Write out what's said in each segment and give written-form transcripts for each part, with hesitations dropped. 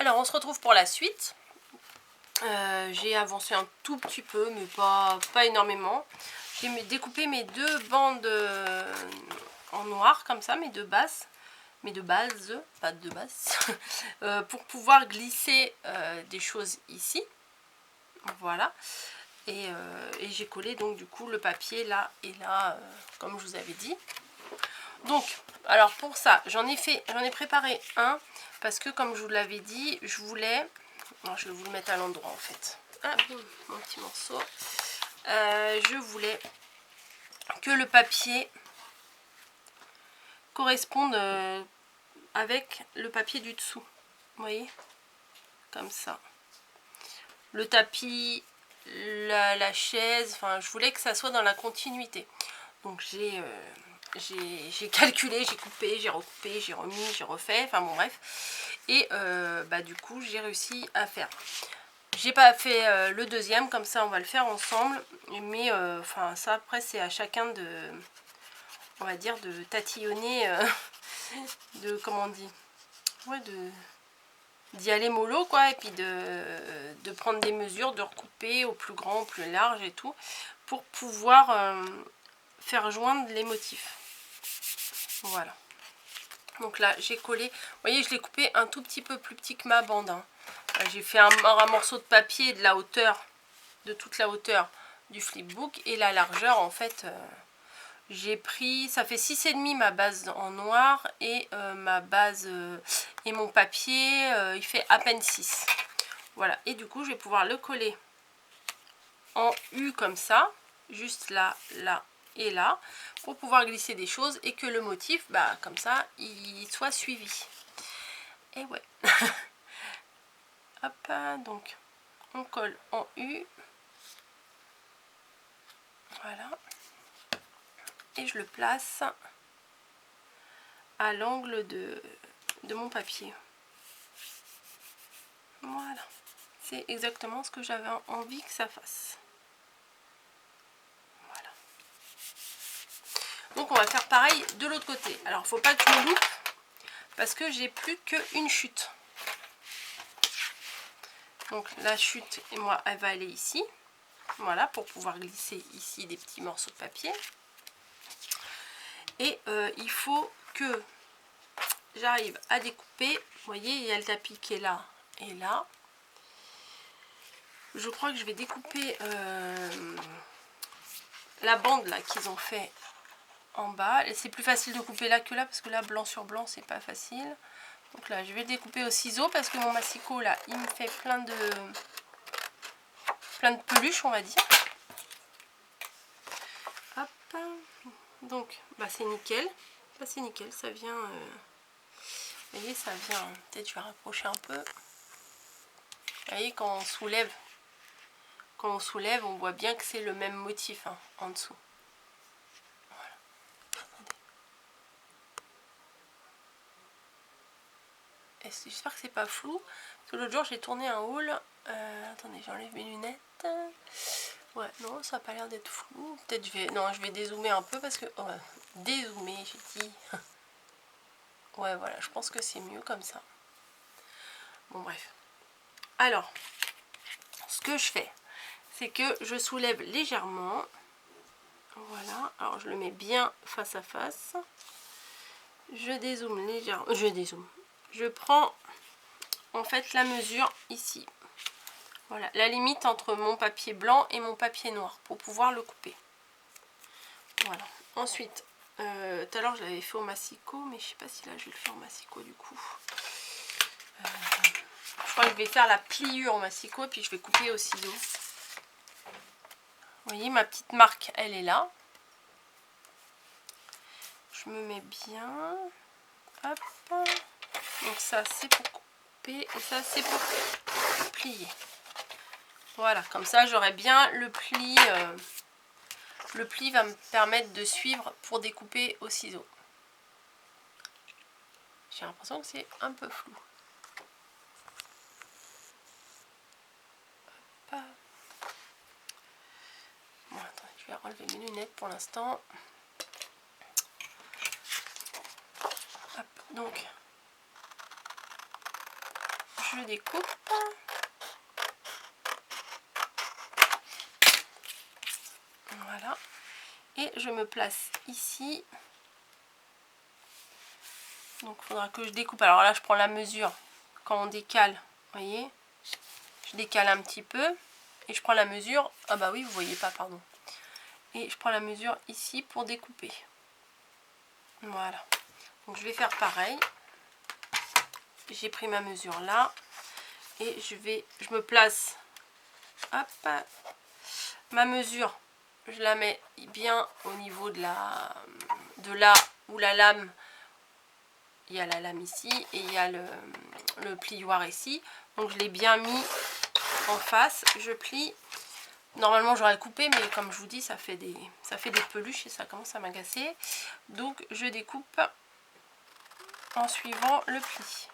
Alors on se retrouve pour la suite. J'ai avancé un tout petit peu, mais pas énormément. J'ai découpé mes deux bandes en noir comme ça, mes deux bases, pas de bases, pour pouvoir glisser des choses ici. Voilà. Et j'ai collé donc du coup le papier là et là, comme je vous avais dit. Donc, alors pour ça, j'en ai préparé un parce que comme je vous l'avais dit, je voulais. Non, je vais vous le mettre à l'endroit en fait. Ah, mon petit morceau. Je voulais que le papier corresponde avec le papier du dessous. Vous voyez? Comme ça. Le tapis, la chaise, enfin je voulais que ça soit dans la continuité. Donc j'ai calculé, j'ai coupé, j'ai recoupé, j'ai remis, j'ai refait, enfin bon bref. Et du coup j'ai réussi à faire. J'ai pas fait le deuxième, comme ça on va le faire ensemble. Mais enfin ça après c'est à chacun de, on va dire, de tatillonner, de comment on dit, ouais, d'y aller mollo quoi, et puis de prendre des mesures, de recouper au plus grand, au plus large et tout, pour pouvoir faire joindre les motifs. Voilà. Donc là j'ai collé, vous voyez je l'ai coupé un tout petit peu plus petit que ma bande, hein. J'ai fait un morceau de papier de la hauteur, de toute la hauteur du flipbook, et la largeur en fait j'ai pris, ça fait 6,5 ma base en noir, et ma base et mon papier il fait à peine 6. Voilà, et du coup je vais pouvoir le coller en U comme ça, juste là, là et là, pour pouvoir glisser des choses et que le motif, bah comme ça, il soit suivi. Et ouais. Hop, donc on colle en U. Voilà. Et je le place à l'angle de mon papier. Voilà. C'est exactement ce que j'avais envie que ça fasse. Voilà. Donc on va faire pareil de l'autre côté. Alors il ne faut pas que je me loupe parce que j'ai plus qu'une chute. Donc la chute, et moi, elle va aller ici. Voilà, pour pouvoir glisser ici des petits morceaux de papier. Et il faut que j'arrive à découper. Vous voyez, il y a le tapis qui est là et là. Je crois que je vais découper la bande là qu'ils ont fait en bas. Et c'est plus facile de couper là que là, parce que là, blanc sur blanc, c'est pas facile. Donc là, je vais le découper au ciseau parce que mon massicot là, il me fait plein de peluches, on va dire. Hop. Donc, bah c'est nickel. Bah, c'est nickel, ça vient. Vous voyez, ça vient. Peut-être je vais rapprocher un peu. Vous voyez, quand on soulève, on voit bien que c'est le même motif hein, en dessous. Voilà. J'espère que c'est pas flou. Parce que l'autre jour, j'ai tourné un haul. Attendez, j'enlève mes lunettes. Ouais, non, ça n'a pas l'air d'être flou. Peut-être je vais dézoomer un peu parce que... Oh, dézoomer, j'ai dit. Ouais, voilà, je pense que c'est mieux comme ça. Bon, bref. Alors, ce que je fais, c'est que je soulève légèrement. Voilà, alors je le mets bien face à face. Je dézoome légèrement. Je dézoome. Je prends en fait la mesure ici. Voilà, la limite entre mon papier blanc et mon papier noir pour pouvoir le couper. Voilà. Ensuite, tout à l'heure je l'avais fait au massicot, mais je sais pas si là je vais le faire au massicot du coup. Je crois que je vais faire la pliure au massicot et puis je vais couper au ciseau. Vous voyez, ma petite marque, elle est là. Je me mets bien. Hop. Donc ça, c'est pour couper et ça, c'est pour plier. Voilà, comme ça, j'aurai bien le pli. Le pli va me permettre de suivre pour découper au ciseau. J'ai l'impression que c'est un peu flou. Hop. Bon, attendez, je vais enlever mes lunettes pour l'instant. Donc, je découpe. Voilà. Et je me place ici. Donc il faudra que je découpe. Alors là, je prends la mesure quand on décale. Vous voyez, je décale un petit peu. Et je prends la mesure. Ah bah oui, vous voyez pas, pardon. Et je prends la mesure ici pour découper. Voilà. Donc je vais faire pareil. J'ai pris ma mesure là. Et je me place. Hop. Ma mesure, je la mets bien au niveau de là où la lame. Il y a la lame ici et il y a le plioir ici. Donc je l'ai bien mis en face. Je plie. Normalement j'aurais coupé, mais comme je vous dis, ça fait des peluches et ça commence à m'agacer. Donc je découpe en suivant le pli.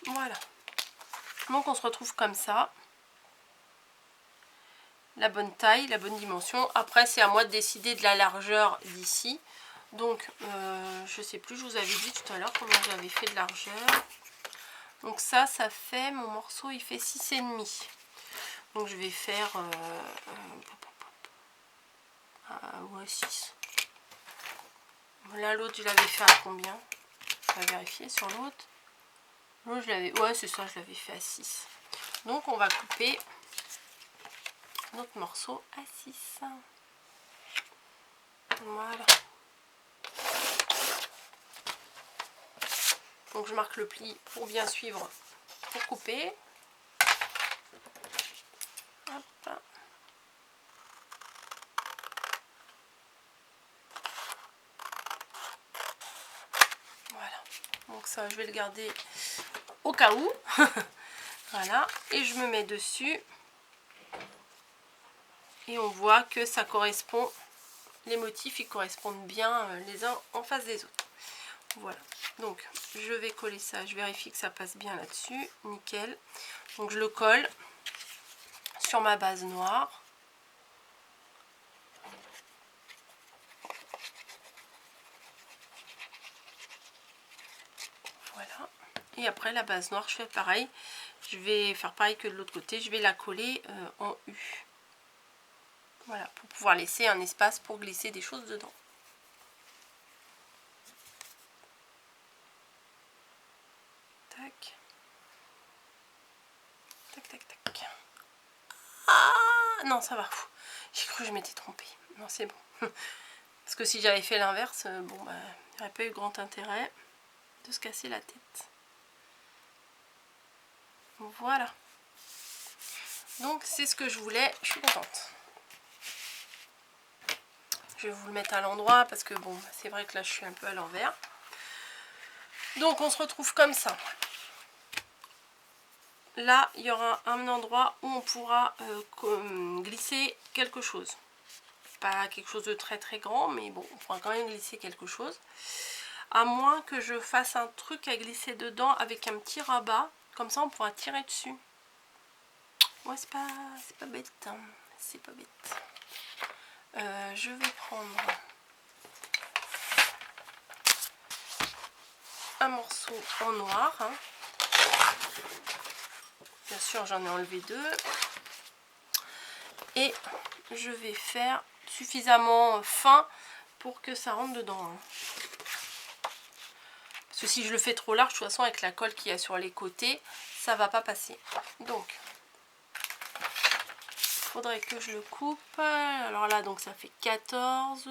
Voilà. Donc on se retrouve comme ça. La bonne taille, la bonne dimension. Après c'est à moi de décider de la largeur d'ici. Donc je sais plus, je vous avais dit tout à l'heure comment j'avais fait de largeur. Donc ça fait, mon morceau il fait 6,5. Donc je vais faire ouais, 6. Là l'autre je l'avais fait à combien? Je vais vérifier sur l'autre. L'autre je l'avais, ouais c'est ça, je l'avais fait à 6. Donc on va couper notre morceau à 6. Voilà. Donc je marque le pli pour bien suivre, pour couper. Hop. Voilà. Donc ça, je vais le garder au cas où. Voilà. Et je me mets dessus. Et on voit que ça correspond. Les motifs, ils correspondent bien les uns en face des autres. Voilà. Donc, je vais coller ça. Je vérifie que ça passe bien là-dessus. Nickel. Donc, je le colle sur ma base noire. Voilà. Et après, la base noire, je fais pareil. Je vais faire pareil que de l'autre côté. Je vais la coller en U. Voilà. Pour pouvoir laisser un espace pour glisser des choses dedans. Tac. Tac, tac, tac. Ah non, ça va. J'ai cru que je m'étais trompée. Non, c'est bon. Parce que si j'avais fait l'inverse, bon, bah, il n'y aurait pas eu grand intérêt de se casser la tête. Voilà. Donc, c'est ce que je voulais. Je suis contente. Je vais vous le mettre à l'endroit parce que, bon, c'est vrai que là, je suis un peu à l'envers. Donc, on se retrouve comme ça. Là, il y aura un endroit où on pourra glisser quelque chose. Pas quelque chose de très très grand, mais bon, on pourra quand même glisser quelque chose. À moins que je fasse un truc à glisser dedans avec un petit rabat. Comme ça, on pourra tirer dessus. Ouais, c'est pas bête. Hein. C'est pas bête. Je vais prendre un morceau en noir. Hein. Bien sûr, j'en ai enlevé 2. Et je vais faire suffisamment fin pour que ça rentre dedans. Hein. Parce que si je le fais trop large, de toute façon, avec la colle qu'il y a sur les côtés, ça va pas passer. Donc, il faudrait que je le coupe. Alors là, donc ça fait 14.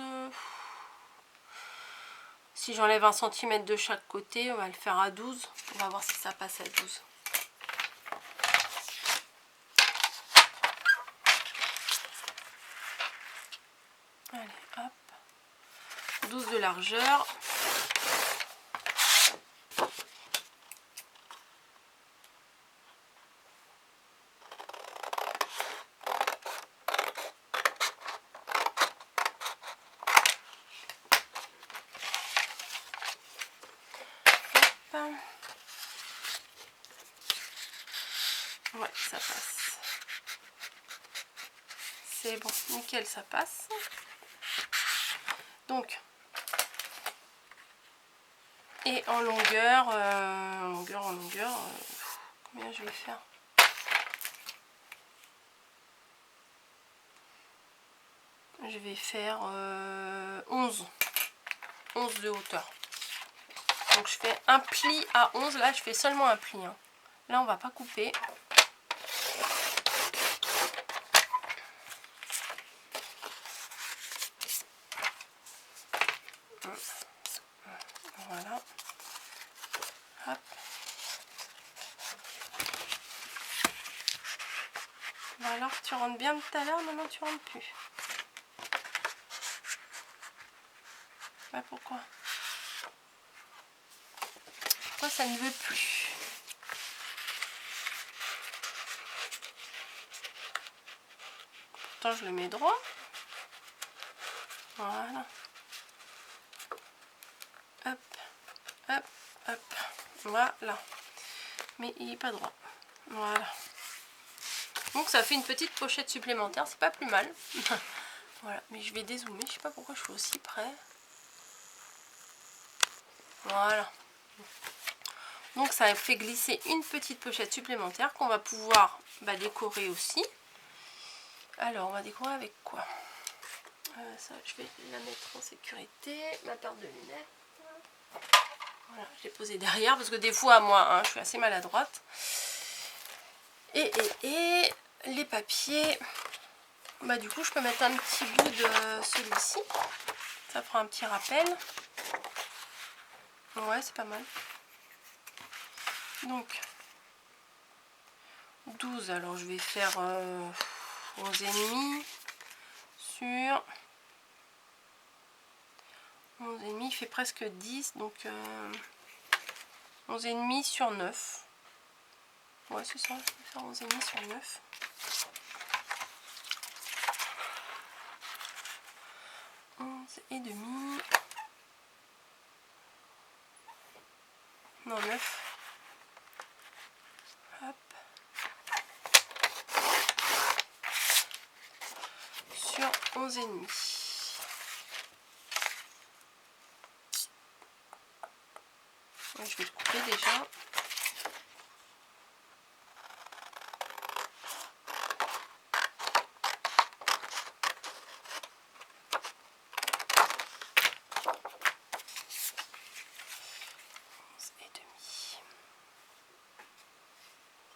Si j'enlève 1 cm de chaque côté, on va le faire à 12. On va voir si ça passe à 12. Allez, hop. 12 de largeur. Ouais, ça passe. C'est bon, nickel, ça passe. Donc, et en longueur, en longueur. Combien je vais faire? Je vais faire 11 de hauteur. Donc je fais un pli à 11. Là je fais seulement un pli, hein. Là on va pas couper. Voilà. Hop. Bon, alors tu rentres bien tout à l'heure, maintenant tu rentres plus. Ouais, pourquoi ça ne veut plus? Pourtant je le mets droit. Voilà. Hop, hop, hop. Voilà. Mais il n'est pas droit. Voilà. Donc ça fait une petite pochette supplémentaire. C'est pas plus mal. Voilà. Mais je vais dézoomer. Je sais pas pourquoi je suis aussi près. Voilà. Donc ça fait glisser une petite pochette supplémentaire qu'on va pouvoir décorer aussi. Alors on va décorer avec quoi? Ça, je vais la mettre en sécurité. Ma paire de lunettes. Voilà, je l'ai posée derrière parce que des fois moi hein, je suis assez maladroite. Et les papiers. Du coup je peux mettre un petit bout de celui-ci. Ça fera un petit rappel. Ouais, c'est pas mal. Donc 12, alors je vais faire 11,5 sur 11,5, il fait presque 10, donc 11,5 sur 9. Ouais, c'est ça, je vais faire 11,5 sur 9. Et demi. Non, 9. Hop. Sur 11,5. Ouais, je vais le couper déjà.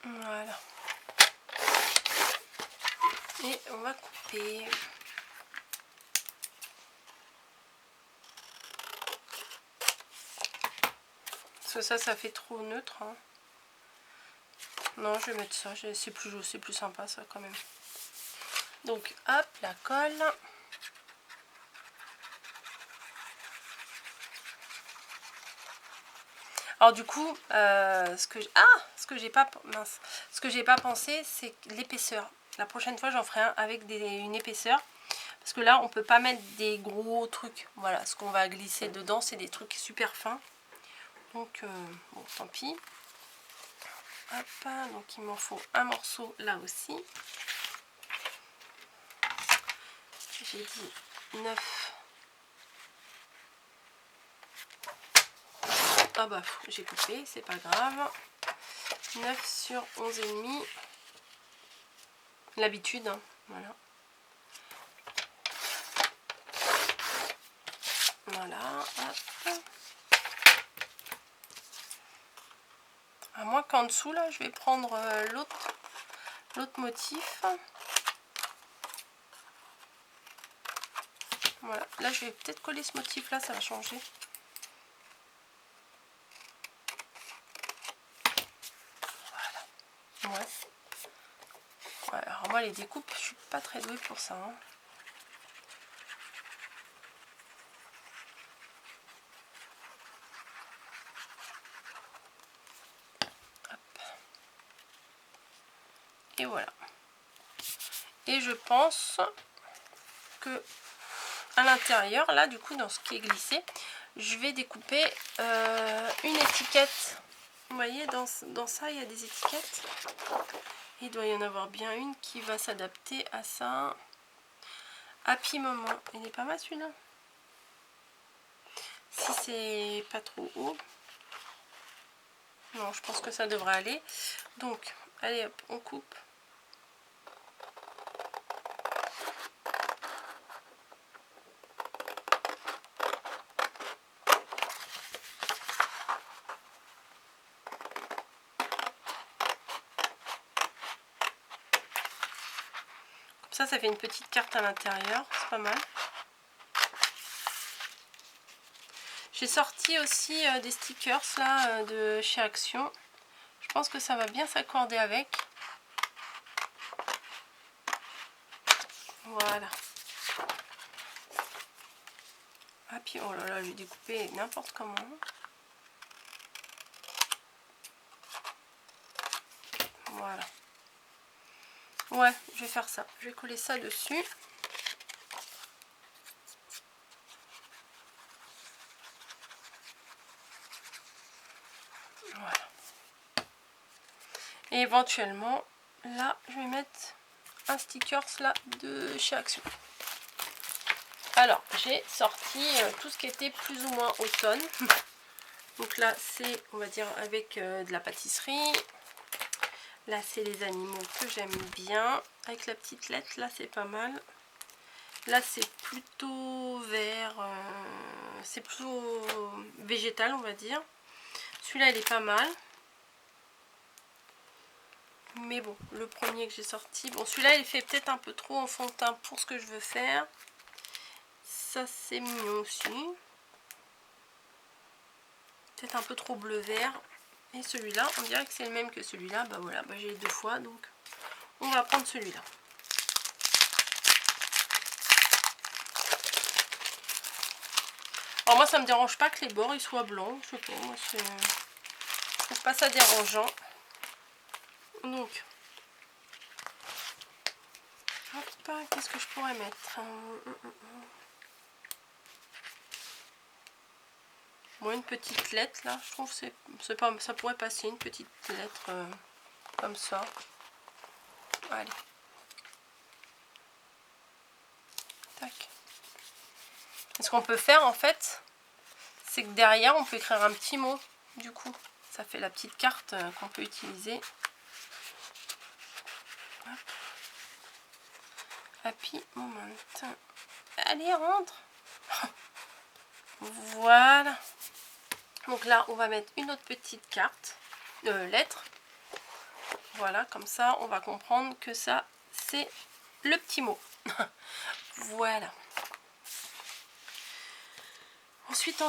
Voilà. Et on va couper. Parce que ça fait trop neutre. Hein. Non, je vais mettre ça. C'est plus sympa ça quand même. Donc hop, la colle. Alors du coup, ce que j'ai pas pensé, c'est l'épaisseur. La prochaine fois, j'en ferai un avec une épaisseur. Parce que là, on peut pas mettre des gros trucs. Voilà, ce qu'on va glisser dedans, c'est des trucs super fins. Donc, bon, tant pis. Hop, donc il m'en faut un morceau là aussi. J'ai dit 9. Ah bah, j'ai coupé, c'est pas grave. 9 sur 11,5. L'habitude, hein, voilà. Voilà, hop. À moins qu'en dessous, là, je vais prendre l'autre motif. Voilà, là, je vais peut-être coller ce motif-là, ça va changer. Voilà. Ouais. Ouais, alors moi, les découpes, je suis pas très douée pour ça. Hein. Et voilà. Et je pense que à l'intérieur, là, du coup, dans ce qui est glissé, je vais découper une étiquette. Vous voyez, dans ça, il y a des étiquettes. Il doit y en avoir bien une qui va s'adapter à ça. Happy Moment. Il est pas mal celui-là. Si c'est pas trop haut. Non, je pense que ça devrait aller. Donc, allez hop, on coupe. Comme ça fait une petite carte à l'intérieur, c'est pas mal. J'ai sorti aussi des stickers là de chez Action. Je pense que ça va bien s'accorder avec. Voilà. Ah puis oh là là, j'ai découpé n'importe comment. Voilà. Ouais, je vais faire ça. Je vais coller ça dessus. Voilà. Et éventuellement, là, je vais mettre un stickers là de chez Action. Alors, j'ai sorti tout ce qui était plus ou moins automne. Donc là, c'est, on va dire, avec de la pâtisserie. Là, c'est les animaux que j'aime bien. Avec la petite lettre, là, c'est pas mal. Là, c'est plutôt vert. C'est plutôt végétal, on va dire. Celui-là, il est pas mal. Mais bon, le premier que j'ai sorti... Bon, celui-là, il fait peut-être un peu trop en fond de teint pour ce que je veux faire. Ça, c'est mignon aussi. Peut-être un peu trop bleu-vert. Et celui-là, on dirait que c'est le même que celui-là. Bah voilà, bah, j'ai les deux fois, donc on va prendre celui-là. Alors moi, ça me dérange pas que les bords ils soient blancs. Je sais pas, moi, je trouve pas ça dérangeant. Donc, hop, qu'est-ce que je pourrais mettre? Bon, une petite lettre là, je trouve que c'est pas, ça pourrait passer une petite lettre comme ça. Allez. Tac. Et ce qu'on peut faire en fait, c'est que derrière on peut écrire un petit mot. Du coup, ça fait la petite carte qu'on peut utiliser. Hop. Happy moment. Allez, rentre. Voilà. Donc là, on va mettre une autre petite carte, lettre. Voilà, comme ça, on va comprendre que ça, c'est le petit mot. Voilà. Ensuite.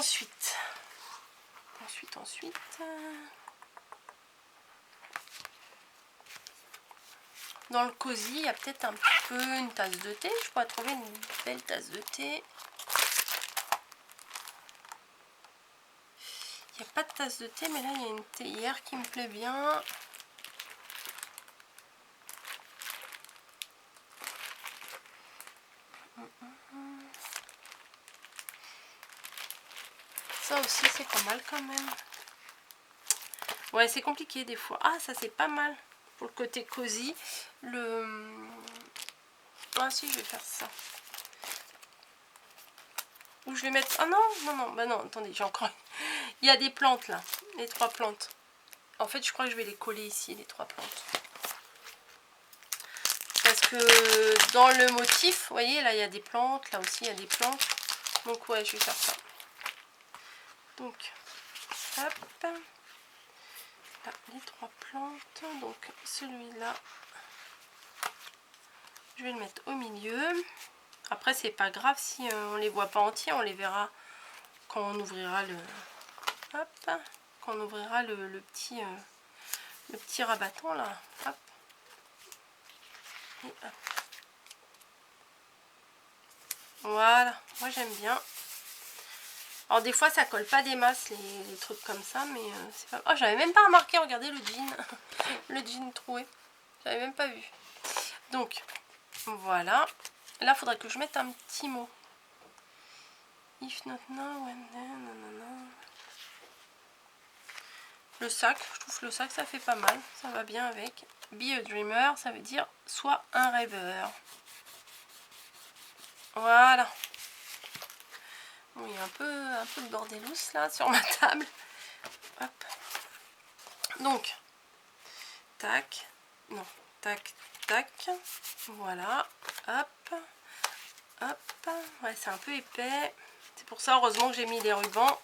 Dans le cosy, il y a peut-être un petit peu une tasse de thé. Je pourrais trouver une belle tasse de thé. Il n'y a pas de tasse de thé, mais là, il y a une théière qui me plaît bien. Ça aussi, c'est pas mal quand même. Ouais, c'est compliqué des fois. Ah, ça, c'est pas mal. Pour le côté cosy. Ah si, je vais faire ça. Ou je vais mettre... Ah non, bah non, attendez, j'ai encore... Il y a des plantes là, les 3 plantes. En fait, je crois que je vais les coller ici, les 3 plantes. Parce que dans le motif, vous voyez, là, il y a des plantes. Là aussi, il y a des plantes. Donc, ouais, je vais faire ça. Donc, hop. Là, les 3 plantes. Donc, celui-là, je vais le mettre au milieu. Après, c'est pas grave si on les voit pas entiers. On les verra quand on ouvrira le... Hop. Quand on ouvrira le petit rabattant, là. Hop. Et hop. Voilà, moi j'aime bien. Alors des fois ça colle pas des masses les trucs comme ça, mais c'est pas... Oh, j'avais même pas remarqué, regardez le jean. Le jean troué. J'avais même pas vu. Donc, voilà. Là, il faudrait que je mette un petit mot. If not now, when then, nanana. Le sac, je trouve que le sac ça fait pas mal. Ça va bien avec. Be a dreamer, ça veut dire sois un rêveur. Voilà. Bon, il y a un peu de bordelous là sur ma table. Hop. Donc, tac, non, tac, tac, voilà, hop, hop, ouais, c'est un peu épais, c'est pour ça, heureusement que j'ai mis les rubans,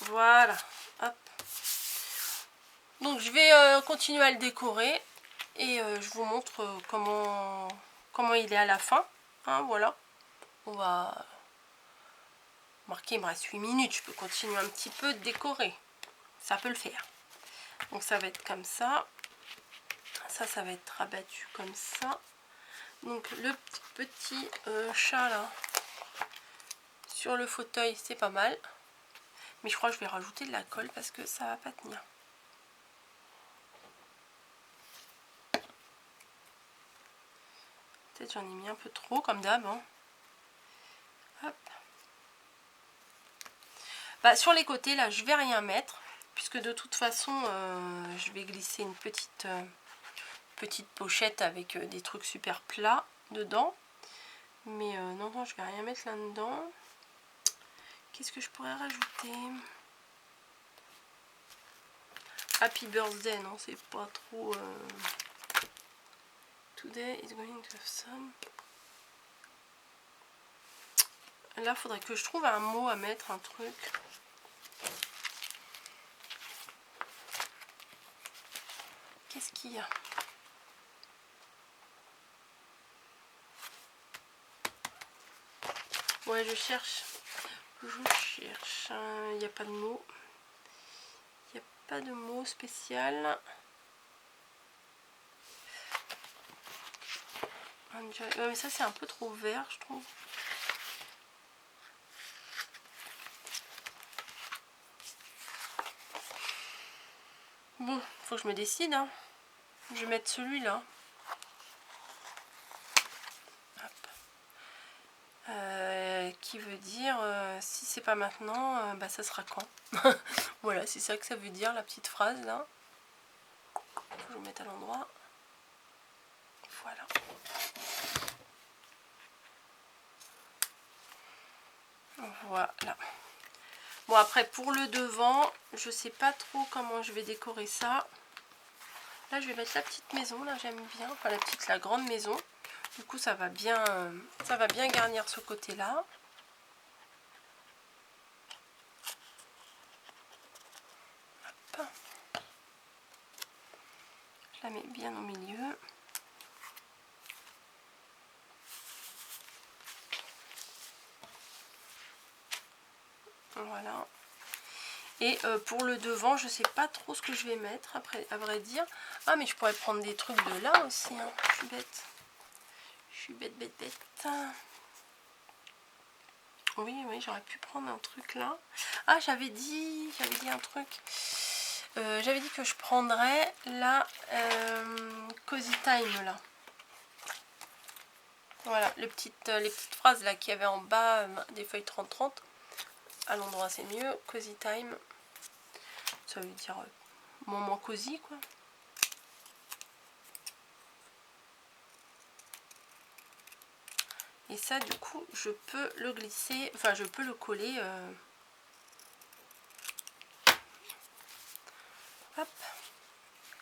voilà, hop. Donc, je vais continuer à le décorer, et je vous montre comment il est à la fin, hein, voilà. On va marquer, il me reste 8 minutes, je peux continuer un petit peu de décorer, ça peut le faire. Donc, ça va être comme ça. Ça va être rabattu comme ça. Donc le petit chat là sur le fauteuil, c'est pas mal. Mais je crois que je vais rajouter de la colle parce que ça va pas tenir. Peut-être j'en ai mis un peu trop comme d'hab. Hein. Hop. Bah, sur les côtés là, je vais rien mettre. Puisque de toute façon, je vais glisser une petite pochette avec des trucs super plats dedans. Mais non, je vais rien mettre là-dedans. Qu'est-ce que je pourrais rajouter? Happy birthday, non, c'est pas trop... Today is going to have some... Là, faudrait que je trouve un mot à mettre, un truc. Qu'est-ce qu'il y a? Ouais, je cherche. Il n'y a pas de mot. Il n'y a pas de mot spécial. Ouais, mais ça, c'est un peu trop vert, je trouve. Bon, faut que je me décide. Hein. Je vais mettre celui-là. Qui veut dire si c'est pas maintenant, bah ça sera quand. Voilà, c'est ça que ça veut dire, la petite phrase là. Faut que je le mette à l'endroit. Voilà. Voilà. Bon, après pour le devant, je sais pas trop comment je vais décorer ça. Là, je vais mettre la petite maison, là j'aime bien, enfin la grande maison. Du coup, ça va bien garnir ce côté-là. Je la mets bien au milieu. Voilà. Et pour le devant, je sais pas trop ce que je vais mettre, après, à vrai dire. Ah, mais je pourrais prendre des trucs de là aussi. Hein. Je suis bête. Je suis bête. Oui, j'aurais pu prendre un truc là. Ah, j'avais dit un truc. J'avais dit que je prendrais la Cozy Time là. Voilà, les petites phrases là qu'il y avait en bas des feuilles 30-30. À l'endroit c'est mieux. Cozy Time. Ça veut dire moment cosy quoi. Et ça du coup je peux le glisser, enfin je peux le coller. Hop.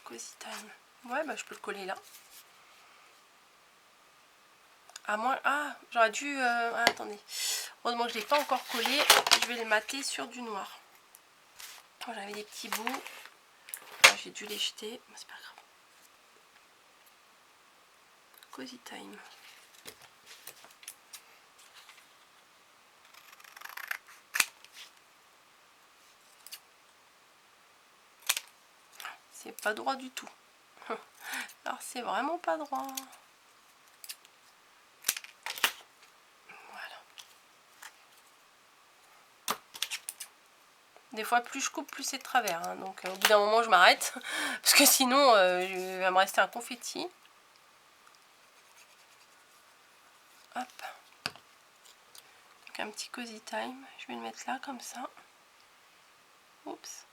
Cozy Time. Ouais bah je peux le coller là. À moins... Ah, j'aurais dû... Ah, attendez. Heureusement que je ne l'ai pas encore collé. Je vais le mater sur du noir. Oh, j'avais des petits bouts. Ah, j'ai dû les jeter. C'est pas grave. Cozy Time. C'est pas droit du tout. Alors, c'est vraiment pas droit. Des fois, plus je coupe, plus c'est de travers. Hein. Donc, au bout d'un moment, je m'arrête. Parce que sinon, il va me rester un confetti. Hop. Donc, un petit Cozy Time. Je vais le mettre là, comme ça. Oups.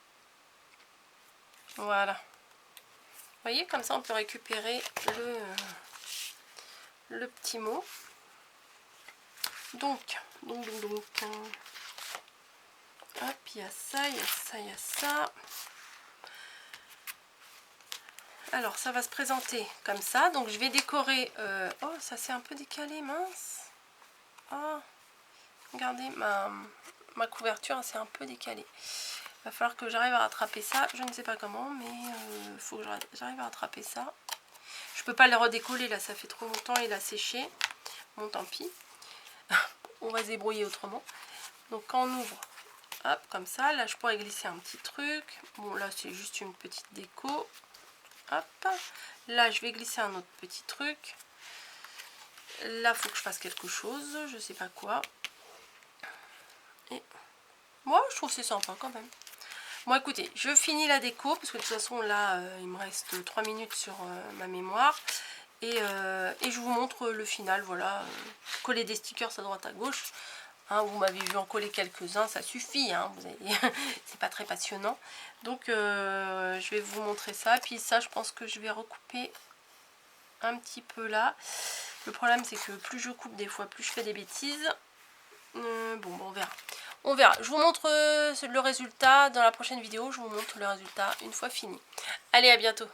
Voilà. Vous voyez, comme ça, on peut récupérer le petit mot. Donc. Hop, il y a ça, il y a ça, il y a ça. Alors ça va se présenter comme ça. Donc je vais décorer. Oh, ça s'est un peu décalé, mince. Oh, regardez, ma couverture s'est un peu décalée. Il va falloir que j'arrive à rattraper ça. Je ne sais pas comment, mais il faut que j'arrive à rattraper ça. Je peux pas le redécoller là, ça fait trop longtemps, il a séché. Bon, tant pis. On va se débrouiller autrement. Donc quand on ouvre, hop, comme ça, là je pourrais glisser un petit truc. Bon, là c'est juste une petite déco. Hop, là je vais glisser un autre petit truc. Là il faut que je fasse quelque chose, je sais pas quoi. Et moi je trouve c'est sympa quand même. Bon écoutez, je finis la déco parce que de toute façon là il me reste 3 minutes sur ma mémoire. Et je vous montre le final, voilà. Coller des stickers à droite à gauche. Hein, vous m'avez vu en coller quelques-uns, ça suffit, hein, vous avez... c'est pas très passionnant. Donc je vais vous montrer ça. Puis ça, je pense que je vais recouper un petit peu là. Le problème c'est que plus je coupe des fois, plus je fais des bêtises. Bon, on verra. On verra. Je vous montre le résultat dans la prochaine vidéo. Je vous montre le résultat une fois fini. Allez, à bientôt.